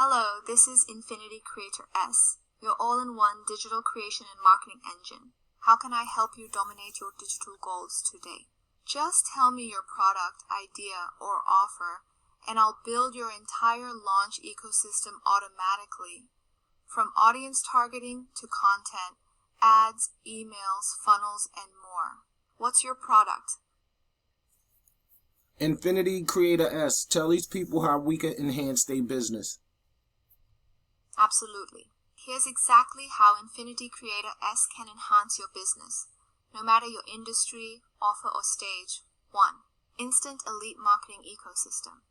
Hello, this is Infinity Creator S, your all-in-one digital creation and marketing engine. How can I help you dominate your digital goals today? Just tell me your product, idea, or offer, and I'll build your entire launch ecosystem automatically. From audience targeting to content, ads, emails, funnels, and more. What's your product? Infinity Creator S. Tell these people how we can enhance their business. Absolutely. Here's exactly how Infinity Creator S can enhance your business, no matter your industry, offer, or stage. 1. Instant elite marketing ecosystem.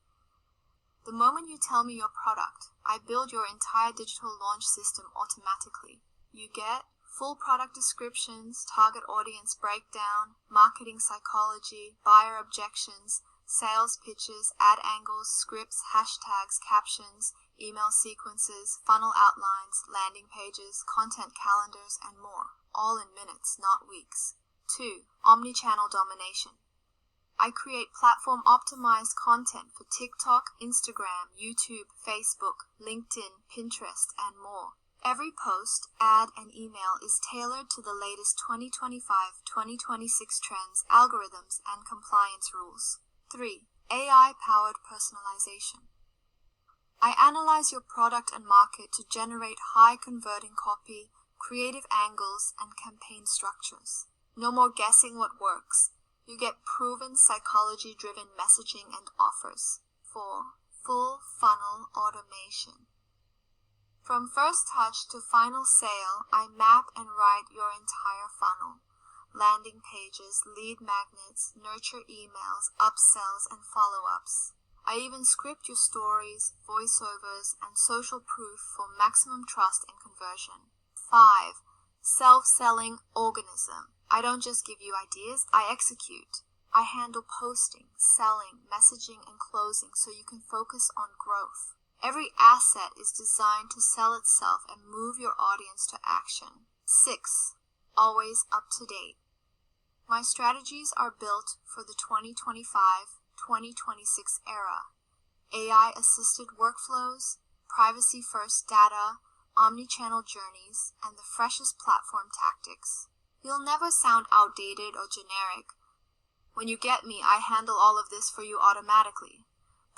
The moment you tell me your product, I build your entire digital launch system automatically. You get full product descriptions, target audience breakdown, marketing psychology, buyer objections, sales pitches, ad angles, scripts, hashtags, captions, email sequences, funnel outlines, landing pages, content calendars, and more, all in minutes, not weeks. 2. Omnichannel domination. I create platform-optimized content for TikTok, Instagram, YouTube, Facebook, LinkedIn, Pinterest, and more. Every post, ad, and email is tailored to the latest 2025-2026 trends, algorithms, and compliance rules. 3. AI-powered personalization. I analyze your product and market to generate high-converting copy, creative angles, and campaign structures. No more guessing what works. You get proven psychology-driven messaging and offers. 4. Full funnel automation. From first touch to final sale, I map and write your entire funnel. Landing pages, lead magnets, nurture emails, upsells, and follow-ups. I even script your stories, voiceovers, and social proof for maximum trust and conversion. 5. Self-selling organism. I don't just give you ideas, I execute. I handle posting, selling, messaging, and closing so you can focus on growth. Every asset is designed to sell itself and move your audience to action. 6. Always up to date. My strategies are built for the 2025-2026 era. AI-assisted workflows, privacy-first data, omnichannel journeys, and the freshest platform tactics. You'll never sound outdated or generic. When you get me, I handle all of this for you automatically.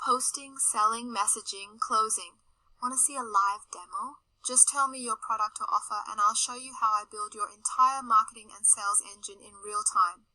Posting, selling, messaging, closing. Want to see a live demo? Just tell me your product or offer and I'll show you how I build your entire marketing and sales engine in real time.